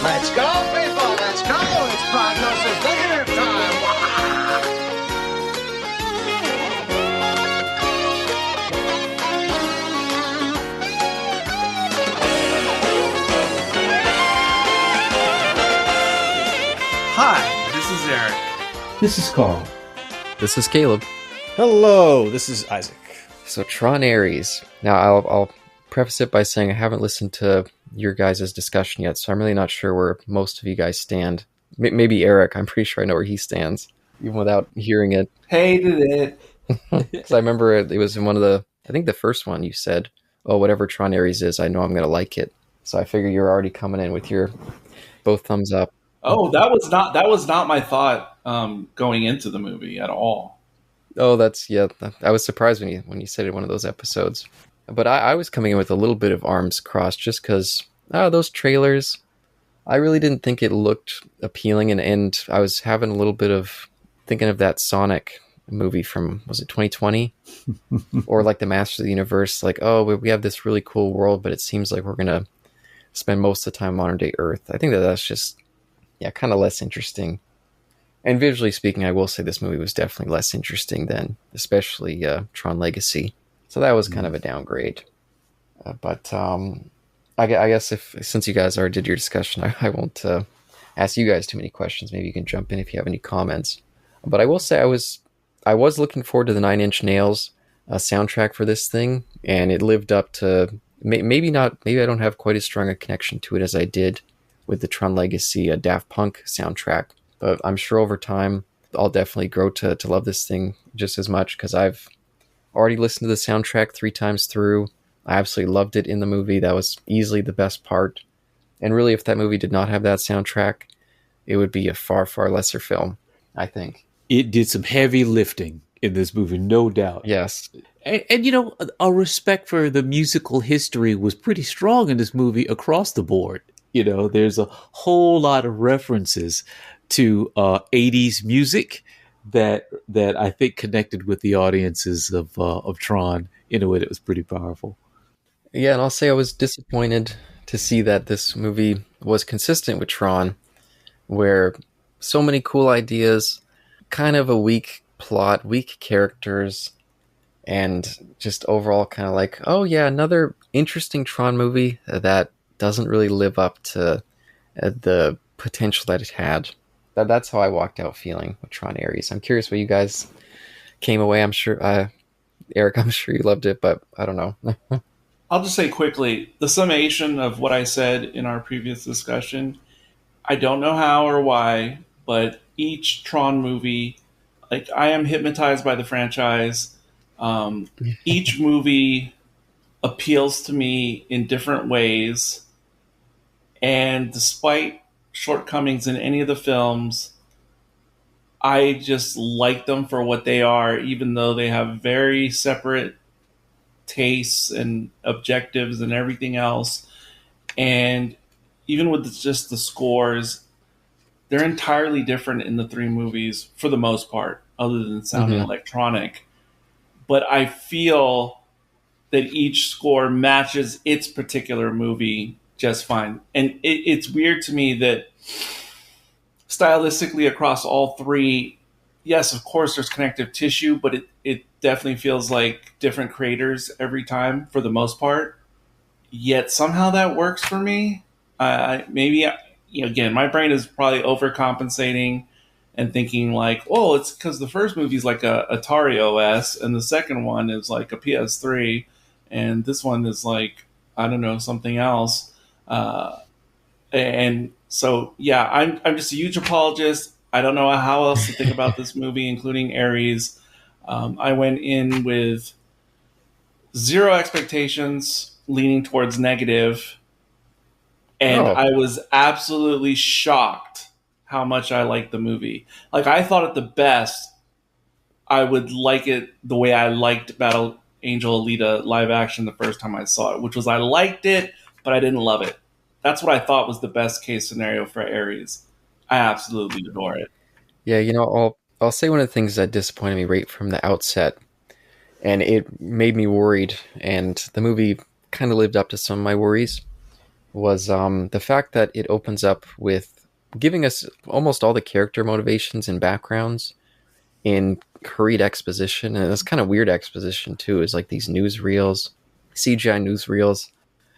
Let's go, people, let's go! It's Prognosis negative time! Hi, this is Eric. This is Carl. This is Caleb. Hello, this is Isaac. So Tron Ares. Now I'll preface it by saying I haven't listened to your guys' discussion yet, so I'm really not sure where most of you guys stand. Maybe Eric, I'm pretty sure I know where he stands, even without hearing it. Hated it. Because I remember it was in one of I think the first one you said, oh, whatever Tron Ares is, I know I'm going to like it. So I figure you're already coming in with your both thumbs up. Oh, that was not my thought going into the movie at all. Oh, I was surprised when you said it in one of those episodes. But I was coming in with a little bit of arms crossed just because those trailers, I really didn't think it looked appealing. And I was having a little bit of thinking of that Sonic movie from, was it 2020? Or like the Masters of the Universe, like, oh, we have this really cool world, but it seems like we're going to spend most of the time modern day Earth. I think that's just, kind of less interesting. And visually speaking, I will say this movie was definitely less interesting than especially Tron Legacy. So that was kind of a downgrade. But I guess since you guys already did your discussion, I won't ask you guys too many questions. Maybe you can jump in if you have any comments. But I will say I was looking forward to the Nine Inch Nails soundtrack for this thing, and it lived up to maybe not. Maybe I don't have quite as strong a connection to it as I did with the Tron Legacy Daft Punk soundtrack. But I'm sure over time I'll definitely grow to love this thing just as much because I've already listened to the soundtrack 3 times through. I absolutely loved it in the movie. That was easily the best part. And really, if that movie did not have that soundtrack, it would be a far, far lesser film, I think. It did some heavy lifting in this movie, no doubt. Yes. And you know, our respect for the musical history was pretty strong in this movie across the board. You know, there's a whole lot of references to 80s music that I think connected with the audiences of Tron in a way that was pretty powerful. Yeah, and I'll say I was disappointed to see that this movie was consistent with Tron, where so many cool ideas, kind of a weak plot, weak characters, and just overall kind of like, oh yeah, another interesting Tron movie that doesn't really live up to the potential that it had. That's how I walked out feeling with Tron Ares. I'm curious what you guys came away. I'm sure, Eric, I'm sure you loved it, but I don't know. I'll just say quickly, the summation of what I said in our previous discussion, I don't know how or why, but each Tron movie, like I am hypnotized by the franchise. Each movie appeals to me in different ways. And despite shortcomings in any of the films, I just like them for what they are, even though they have very separate tastes and objectives and everything else. And even with just the scores, they're entirely different in the 3 movies for the most part, other than sounding electronic. But I feel that each score matches its particular movie just fine. And it's weird to me that stylistically across all 3, yes, of course there's connective tissue, but it definitely feels like different creators every time for the most part. Yet somehow that works for me. Again, my brain is probably overcompensating and thinking like, oh, it's because the first movie is like a Atari OS and the second one is like a PS3 and this one is like, I don't know, something else. And so, yeah, I'm just a huge apologist. I don't know how else to think about this movie, including Ares. I went in with 0 expectations, leaning towards negative, and I was absolutely shocked how much I liked the movie. Like, I thought at the best, I would like it the way I liked Battle Angel Alita live action the first time I saw it, which was I liked it, but I didn't love it. That's what I thought was the best case scenario for Ares. I absolutely adore it. Yeah, you know, I'll say one of the things that disappointed me right from the outset, and it made me worried, and the movie kind of lived up to some of my worries, was the fact that it opens up with giving us almost all the character motivations and backgrounds in hurried exposition. And it's kind of weird exposition too. It's like these newsreels, CGI newsreels.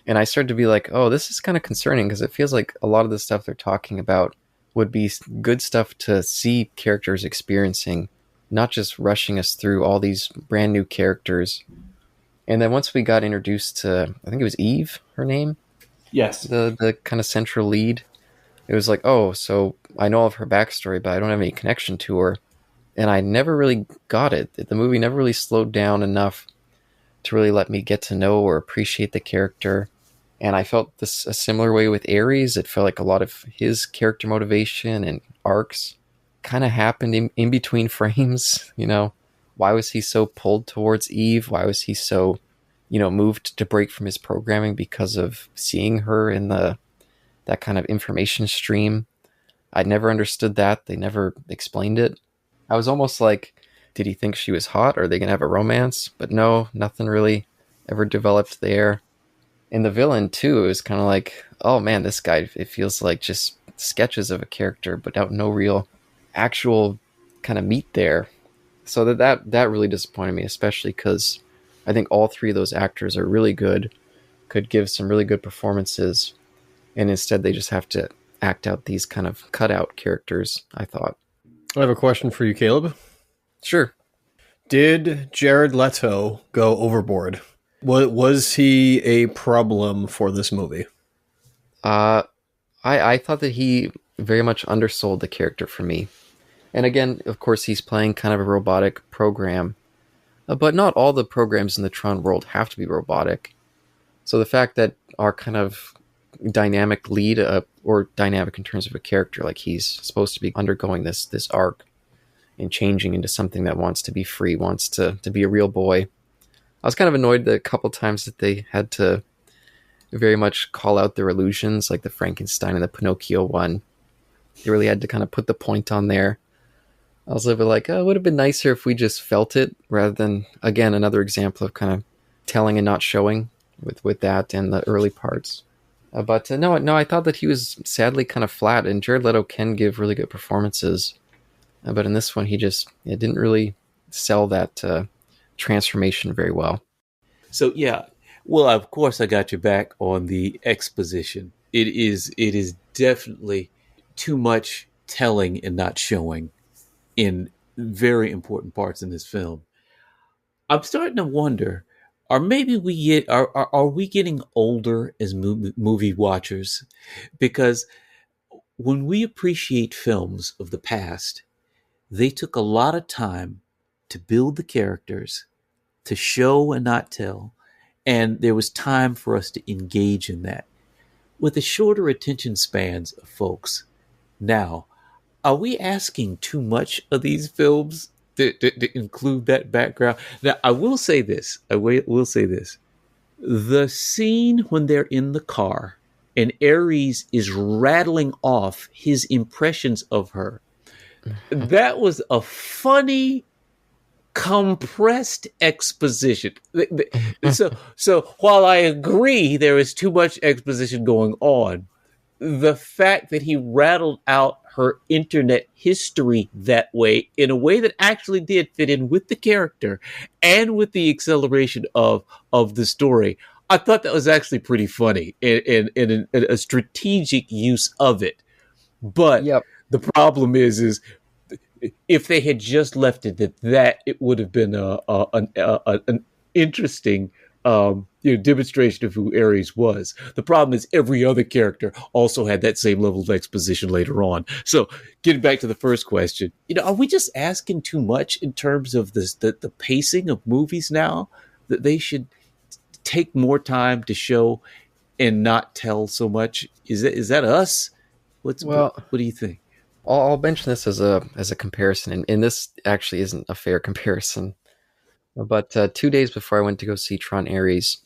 And I started to be like, oh, this is kind of concerning because it feels like a lot of the stuff they're talking about would be good stuff to see characters experiencing, not just rushing us through all these brand new characters. And then once we got introduced to, I think it was Eve, her name? Yes. The kind of central lead. It was like, oh, so I know of her backstory, but I don't have any connection to her. And I never really got it. The movie never really slowed down enough to really let me get to know or appreciate the character. And I felt this a similar way with Ares. It felt like a lot of his character motivation and arcs kind of happened in between frames. You know, why was he so pulled towards Eve? Why was he so, moved to break from his programming because of seeing her in that kind of information stream? I never understood that. They never explained it. I was almost like, did he think she was hot? Are they going to have a romance? But no, nothing really ever developed there. And the villain, too, it was kind of like, oh man, this guy, it feels like just sketches of a character, but no real actual kind of meat there. So that really disappointed me, especially because I think all three of those actors are really good, could give some really good performances, and instead they just have to act out these kind of cutout characters, I thought. I have a question for you, Caleb. Sure. Did Jared Leto go overboard? Was he a problem for this movie? I thought that he very much undersold the character for me. And again, of course, he's playing kind of a robotic program. But not all the programs in the Tron world have to be robotic. So the fact that our kind of dynamic lead, or dynamic in terms of a character, like he's supposed to be undergoing this arc and changing into something that wants to be free, wants to be a real boy. I was kind of annoyed the couple times that they had to very much call out their illusions, like the Frankenstein and the Pinocchio one. They really had to kind of put the point on there. I was a little bit like, oh, it would have been nicer if we just felt it, rather than, again, another example of kind of telling and not showing with that and the early parts. But no, I thought that he was sadly kind of flat, and Jared Leto can give really good performances. But in this one, he just didn't really sell that transformation very well. So yeah, well, of course I got your back on the exposition. It is definitely too much telling and not showing in very important parts in this film. I'm starting to wonder, are we getting older as movie watchers? Because when we appreciate films of the past, they took a lot of time to build the characters, to show and not tell, and there was time for us to engage in that. With the shorter attention spans of folks now, are we asking too much of these films to include that background? Now, I will say this. The scene when they're in the car and Ares is rattling off his impressions of her, that was a funny, compressed exposition. So while I agree there is too much exposition going on, the fact that he rattled out her internet history that way, in a way that actually did fit in with the character and with the acceleration of the story, I thought that was actually pretty funny and a strategic use of it. But the problem is if they had just left it at that, it would have been an interesting demonstration of who Ares was. The problem is every other character also had that same level of exposition later on. So getting back to the first question, are we just asking too much in terms of the pacing of movies now, that they should take more time to show and not tell so much? Is that us? What do you think? I'll mention this as a comparison, and this actually isn't a fair comparison. But 2 days before I went to go see Tron Ares,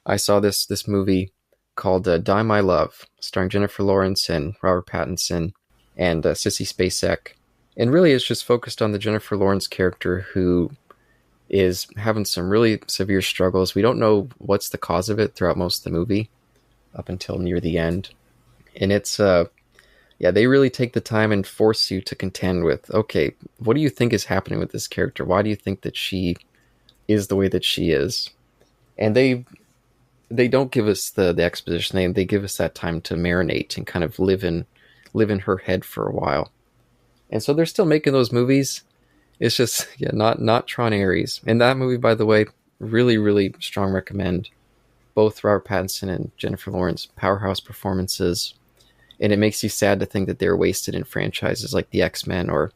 I saw this movie called Die My Love, starring Jennifer Lawrence and Robert Pattinson and Sissy Spacek. And really it's just focused on the Jennifer Lawrence character, who is having some really severe struggles. We don't know what's the cause of it throughout most of the movie. up until near the end. And it's yeah, they really take the time and force you to contend with, okay, what do you think is happening with this character? Why do you think that she is the way that she is? And they don't give us the exposition. They give us that time to marinate and kind of live in her head for a while. And so they're still making those movies. It's just, yeah, not Tron Ares. And that movie, by the way, really, really strong recommend. Both Robert Pattinson and Jennifer Lawrence, powerhouse performances. And it makes you sad to think that they're wasted in franchises like the X-Men or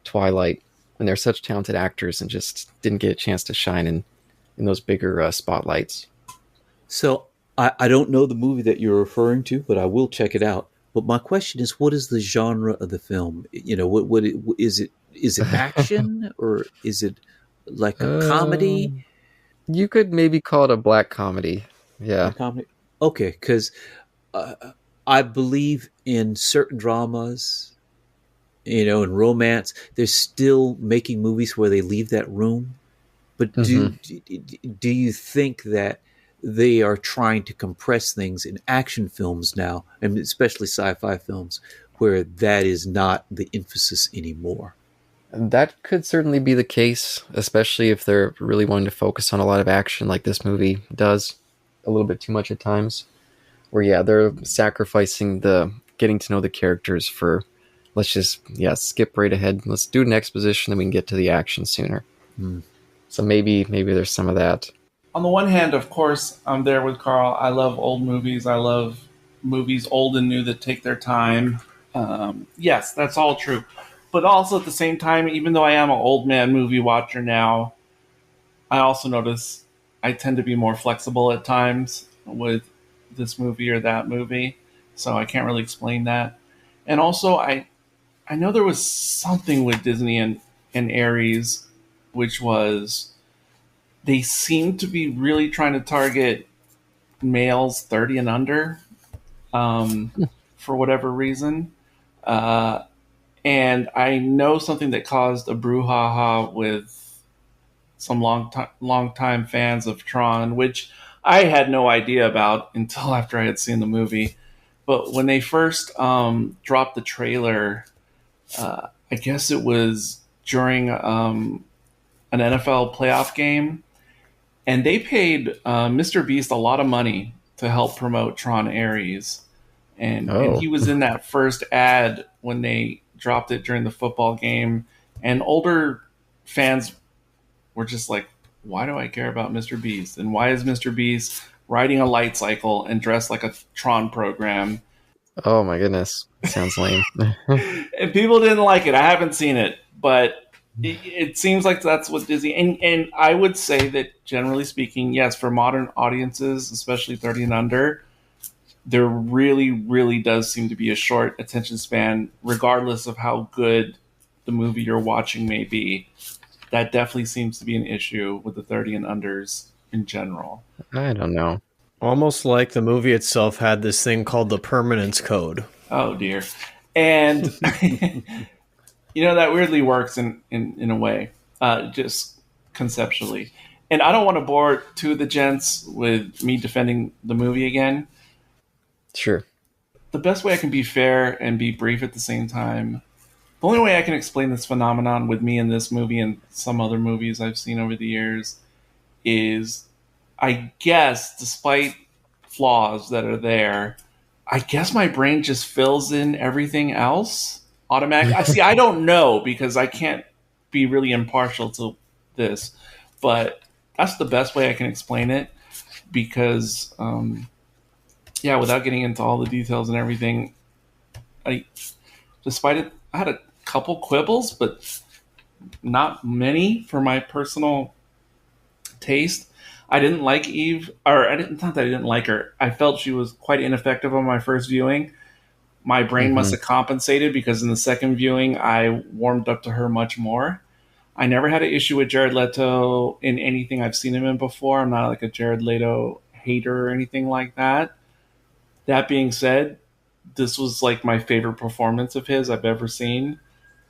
Twilight, when they're such talented actors and just didn't get a chance to shine in those bigger spotlights. So I don't know the movie that you're referring to, but I will check it out. But my question is, what is the genre of the film? You know, what is it? Is it action or is it like a comedy? You could maybe call it a black comedy. Yeah. A comedy? Okay, because I believe in certain dramas, you know, in romance, they're still making movies where they leave that room. But do you think that they are trying to compress things in action films now, and especially sci-fi films, where that is not the emphasis anymore? That could certainly be the case, especially if they're really wanting to focus on a lot of action like this movie does a little bit too much at times. Where, yeah, they're sacrificing the getting to know the characters for, let's just, skip right ahead. Let's do an exposition, then we can get to the action sooner. So maybe there's some of that. On the one hand, of course, I'm there with Carl. I love old movies. I love movies old and new that take their time. Yes, that's all true. But also at the same time, even though I am an old man movie watcher now, I also notice I tend to be more flexible at times with this movie or that movie. So I can't really explain that. And also, I know there was something with Disney and Ares, which was they seemed to be really trying to target males 30 and under for whatever reason. And I know something that caused a brouhaha with some long time fans of Tron, which I had no idea about until after I had seen the movie. But when they first dropped the trailer, I guess it was during an NFL playoff game, and they paid Mr. Beast a lot of money to help promote Tron Ares. And he was in that first ad when they dropped it during the football game. And older fans were just like, why do I care about Mr. Beast? And why is Mr. Beast riding a light cycle and dressed like a Tron program? Oh my goodness. Sounds lame. And people didn't like it. I haven't seen it, but it seems like that's what Disney... And I would say that generally speaking, yes, for modern audiences, especially 30 and under, there really, really does seem to be a short attention span, regardless of how good the movie you're watching may be. That definitely seems to be an issue with the 30 and unders in general. I don't know. Almost like the movie itself had this thing called the permanence code. Oh, dear. And, that weirdly works in a way, just conceptually. And I don't want to bore two of the gents with me defending the movie again. Sure. The best way I can be fair and be brief at the same time, the only way I can explain this phenomenon with me in this movie and some other movies I've seen over the years is, I guess, despite flaws that are there, I guess my brain just fills in everything else automatically. I don't know because I can't be really impartial to this, but that's the best way I can explain it because, without getting into all the details and everything, despite it, I had a couple quibbles, but not many for my personal taste. I didn't like Eve, not that I didn't like her. I felt she was quite ineffective on my first viewing. My brain must have compensated because in the second viewing, I warmed up to her much more. I never had an issue with Jared Leto in anything I've seen him in before. I'm not like a Jared Leto hater or anything like that. That being said, this was like my favorite performance of his I've ever seen.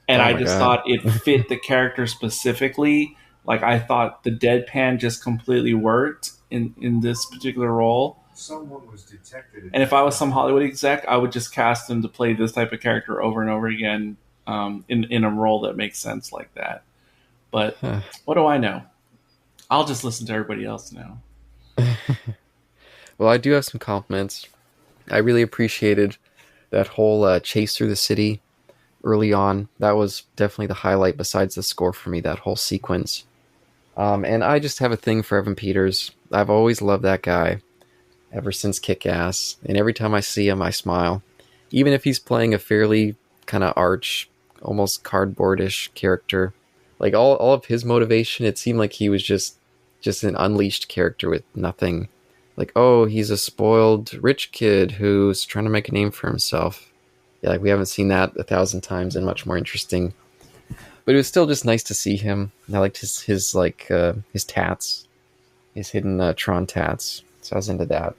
And I just thought it fit the character specifically. Like, I thought the deadpan just completely worked in this particular role. And if I was some Hollywood exec, I would just cast him to play this type of character over and over again in a role that makes sense like that. But what do I know? I'll just listen to everybody else now. Well, I do have some compliments. I really appreciated that whole chase through the city early on. That was definitely the highlight besides the score for me, that whole sequence. And I just have a thing for Evan Peters. I've always loved that guy ever since Kick-Ass. And every time I see him, I smile. Even if he's playing a fairly kind of arch, almost cardboardish character. Like all of his motivation, it seemed like he was just an unleashed character with nothing. Like, oh, he's a spoiled rich kid who's trying to make a name for himself. Yeah, like we haven't seen that 1,000 times and much more interesting. But it was still just nice to see him. And I liked his tats, his hidden Tron tats. So I was into that.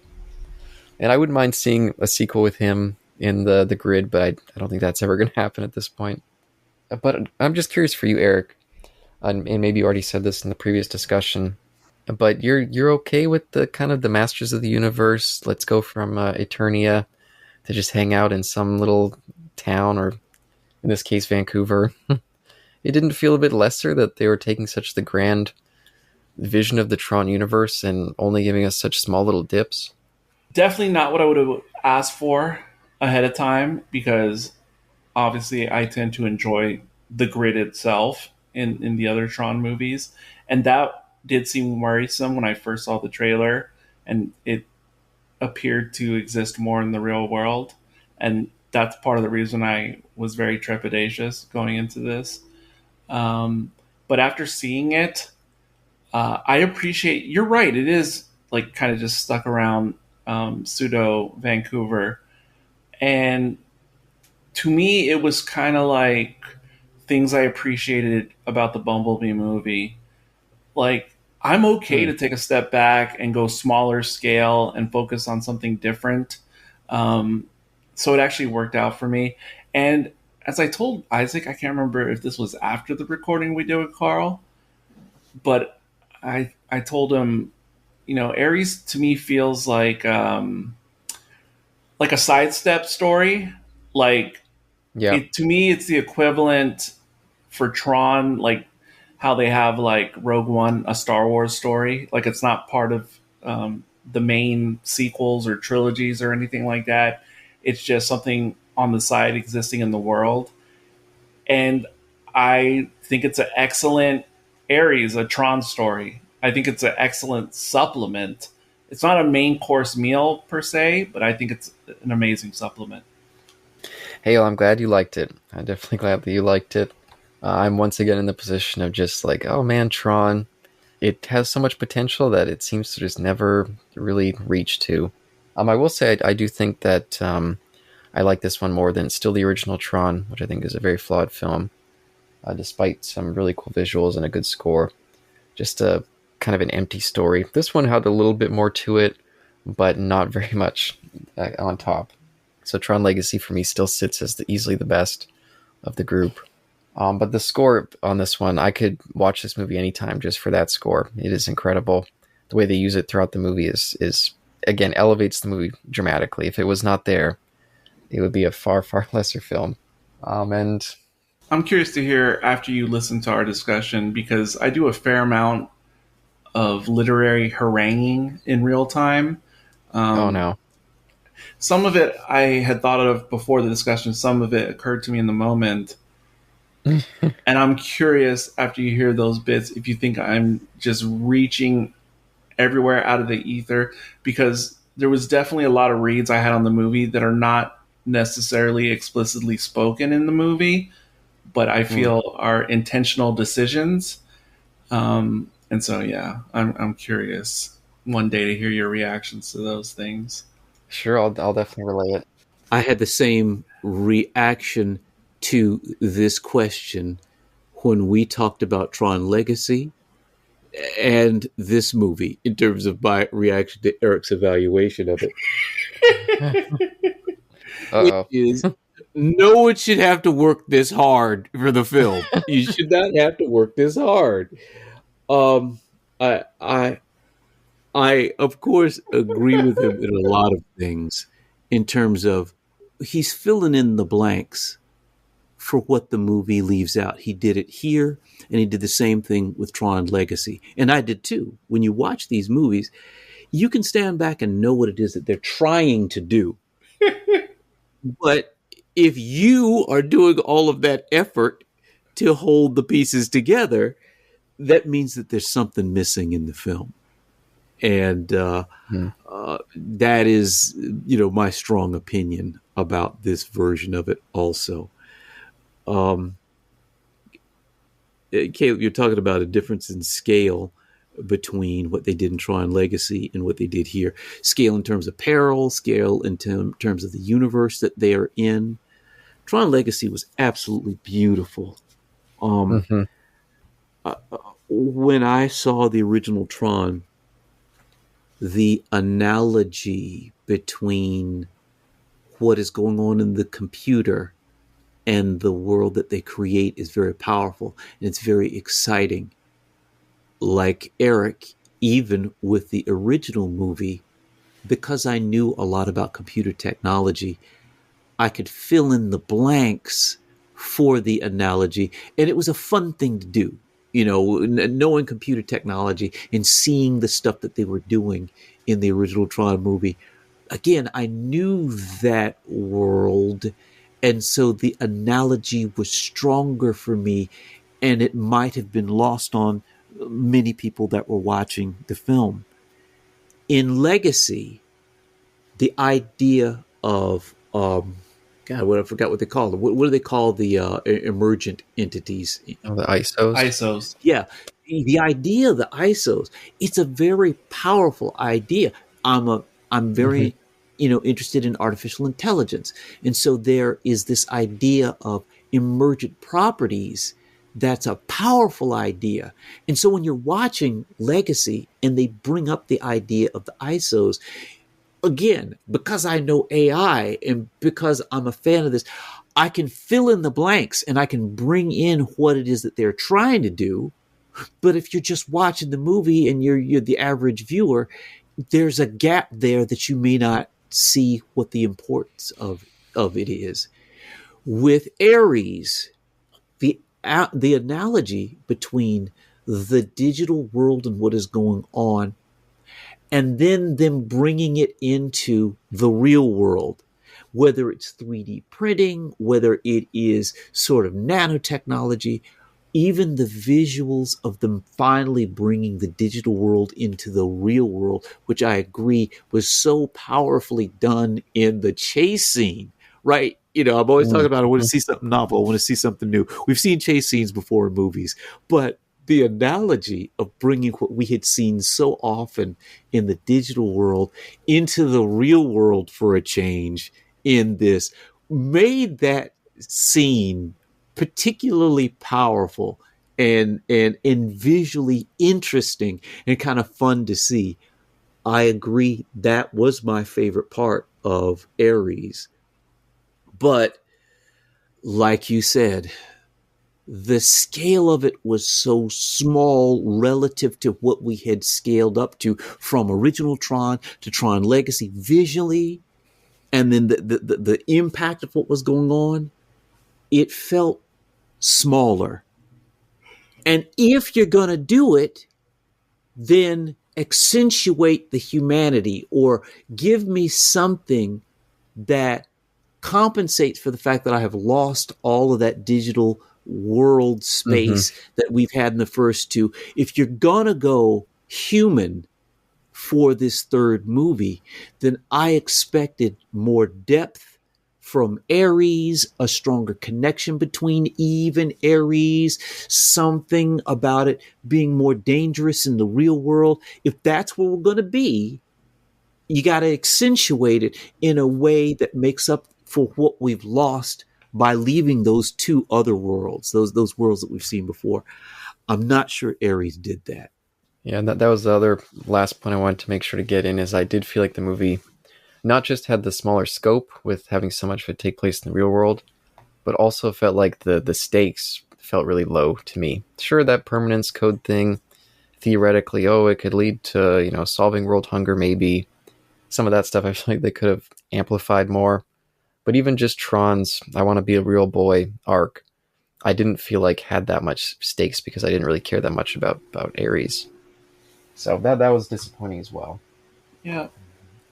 And I wouldn't mind seeing a sequel with him in the grid, but I don't think that's ever going to happen at this point. But I'm just curious for you, Eric, and maybe you already said this in the previous discussion, but you're okay with the kind of the Masters of the Universe, let's go from Eternia to just hang out in some little town, or in this case, Vancouver. It didn't feel a bit lesser that they were taking such the grand vision of the Tron universe and only giving us such small little dips? Definitely not what I would have asked for ahead of time, because obviously I tend to enjoy the grid itself in the other Tron movies. And that did seem worrisome when I first saw the trailer, and it appeared to exist more in the real world. And that's part of the reason I was very trepidatious going into this. But after seeing it, I appreciate, you're right, it is like kind of just stuck around pseudo Vancouver. And to me, it was kind of like things I appreciated about the Bumblebee movie. Like, I'm okay to take a step back and go smaller scale and focus on something different. So it actually worked out for me. And as I told Isaac, I can't remember if this was after the recording we did with Carl, but I told him, you know, Ares to me feels like a sidestep story. Like, Yeah. to me, it's the equivalent for Tron, like how they have like Rogue One, a Star Wars story. Like, it's not part of the main sequels or trilogies or anything like that. It's just something on the side existing in the world. And I think it's an excellent Ares, a Tron story. I think it's an excellent supplement. It's not a main course meal per se, but I think it's an amazing supplement. Hey, well, I'm glad you liked it. I'm definitely glad that you liked it. I'm once again in the position of just like, oh man, Tron. It has so much potential that it seems to just never really reach to. I will say I do think that I like this one more than still the original Tron, which I think is a very flawed film, despite some really cool visuals and a good score. Just a kind of an empty story. This one had a little bit more to it, but not very much on top. So Tron Legacy for me still sits as easily the best of the group. But the score on this one, I could watch this movie anytime just for that score. It is incredible. The way they use it throughout the movie is again, elevates the movie dramatically. If it was not there, it would be a far, far lesser film. And I'm curious to hear after you listen to our discussion, because I do a fair amount of literary haranguing in real time. Oh no. Some of it I had thought of before the discussion. Some of it occurred to me in the moment. And I'm curious after you hear those bits if you think I'm just reaching everywhere out of the ether, because there was definitely a lot of reads I had on the movie that are not necessarily explicitly spoken in the movie, but I feel are intentional decisions. And so, yeah, I'm curious one day to hear your reactions to those things. Sure, I'll definitely relay it. I had the same reaction to this question when we talked about Tron Legacy and this movie in terms of my reaction to Eric's evaluation of it. Uh-oh. Which is, no one should have to work this hard for the film. You should not have to work this hard. I I, of course, agree with him in a lot of things in terms of he's filling in the blanks for what the movie leaves out. He did it here, and he did the same thing with Tron Legacy. And I did too. When you watch these movies, you can stand back and know what it is that they're trying to do. But if you are doing all of that effort to hold the pieces together, that means that there's something missing in the film. And that is, my strong opinion about this version of it also. Caleb, you're talking about a difference in scale between what they did in Tron Legacy and what they did here. Scale in terms of peril, scale in terms of the universe that they are in. Tron Legacy was absolutely beautiful. When I saw the original Tron, the analogy between what is going on in the computer and the world that they create is very powerful, and it's very exciting. Like Eric, even with the original movie, because I knew a lot about computer technology, I could fill in the blanks for the analogy, and it was a fun thing to do. Knowing computer technology and seeing the stuff that they were doing in the original Tron movie. Again, I knew that world, and so the analogy was stronger for me, and it might have been lost on many people that were watching the film. In Legacy, the idea of I forgot what they call them. What do they call the emergent entities? Oh, the ISOs. ISOs. Yeah, the idea of the ISOs. It's a very powerful idea. I'm very interested in artificial intelligence, and so there is this idea of emergent properties. That's a powerful idea. And so when you're watching Legacy and they bring up the idea of the ISOs, again, because I know AI and because I'm a fan of this, I can fill in the blanks and I can bring in what it is that they're trying to do. But if you're just watching the movie and you're the average viewer, there's a gap there that you may not see what the importance of it is. With Ares, the analogy between the digital world and what is going on, and then them bringing it into the real world, whether it's 3D printing, whether it is sort of nanotechnology, even the visuals of them finally bringing the digital world into the real world, which I agree was so powerfully done in the chase scene, right? I'm always talking about I want to see something novel. I want to see something new. We've seen chase scenes before in movies, but the analogy of bringing what we had seen so often in the digital world into the real world for a change in this made that scene particularly powerful and visually interesting and kind of fun to see. I agree that was my favorite part of Ares. But like you said, the scale of it was so small relative to what we had scaled up to from original Tron to Tron Legacy visually, and then the impact of what was going on, it felt smaller. And if you're going to do it, then accentuate the humanity or give me something that compensates for the fact that I have lost all of that digital world space that we've had in the first two. If you're going to go human for this third movie, then I expected more depth from Ares, a stronger connection between Eve and Ares, something about it being more dangerous in the real world. If that's where we're going to be, you got to accentuate it in a way that makes up for what we've lost by leaving those two other worlds, those worlds that we've seen before. I'm not sure Ares did that. Yeah, that was the other last point I wanted to make sure to get in, is I did feel like the movie not just had the smaller scope with having so much of it take place in the real world, but also felt like the stakes felt really low to me. Sure, that permanence code thing theoretically, it could lead to, solving world hunger, maybe. Some of that stuff I feel like they could have amplified more. But even just Tron's I Want to Be a Real Boy arc, I didn't feel like had that much stakes because I didn't really care that much about Ares. So that was disappointing as well. Yeah.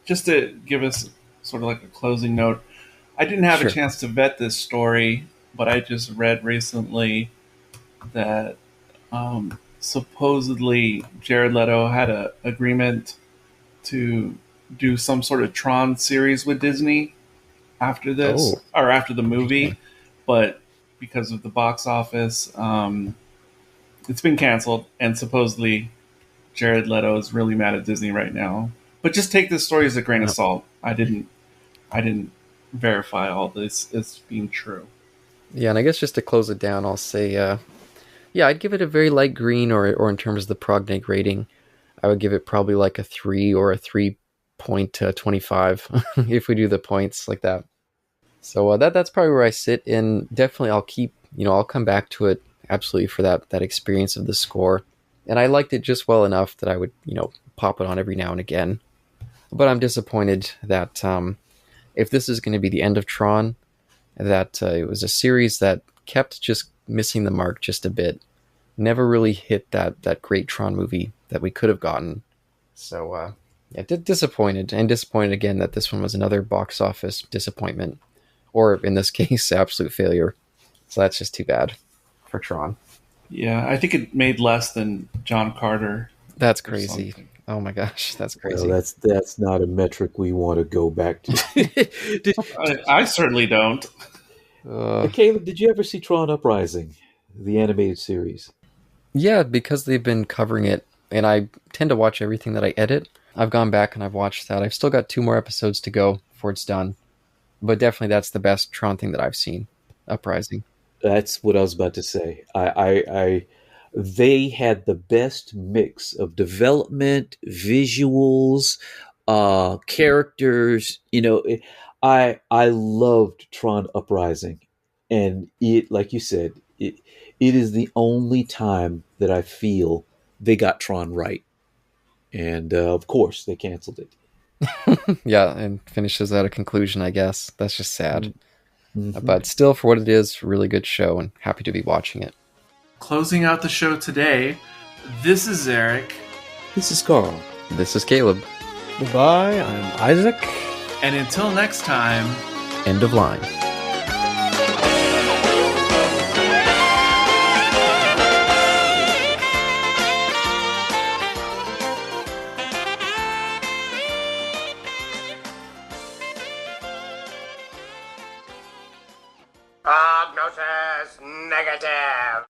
Just to give us sort of like a closing note, I didn't have a chance to vet this story, but I just read recently that supposedly Jared Leto had an agreement to do some sort of Tron series with Disney after this, or after the movie, but because of the box office, it's been canceled, and supposedly Jared Leto is really mad at Disney right now. But just take this story as a grain of salt. I didn't verify all this as being true. Yeah, and I guess just to close it down, I'll say, I'd give it a very light green, or in terms of the ProgNeg rating, I would give it probably like a 3 or a 3.25 if we do the points like that. So that's probably where I sit, and definitely I'll keep, I'll come back to it absolutely for that experience of the score. And I liked it just well enough that I would, pop it on every now and again. But I'm disappointed that if this is going to be the end of Tron, that it was a series that kept just missing the mark just a bit. Never really hit that great Tron movie that we could have gotten. So, disappointed. And disappointed again that this one was another box office disappointment. Or in this case, absolute failure. So that's just too bad for Tron. Yeah, I think it made less than John Carter. That's crazy. Oh my gosh, that's crazy. Well, that's not a metric we want to go back to. I certainly don't. Caleb, did you ever see Tron Uprising, the animated series? Yeah, because they've been covering it, and I tend to watch everything that I edit. I've gone back and I've watched that. I've still got 2 more episodes to go before it's done. But definitely that's the best Tron thing that I've seen, Uprising. That's what I was about to say. They had the best mix of development, visuals, characters. I loved Tron Uprising, and it, like you said, it is the only time that I feel they got Tron right, and of course they canceled it. Yeah, and finishes at a conclusion, I guess. That's just sad. Mm-hmm. But still, for what it is, really good show, and happy to be watching it. Closing out the show today, this is Eric. This is Carl. This is Caleb. Goodbye, I'm Isaac. And until next time, end of line. Prognosis negative.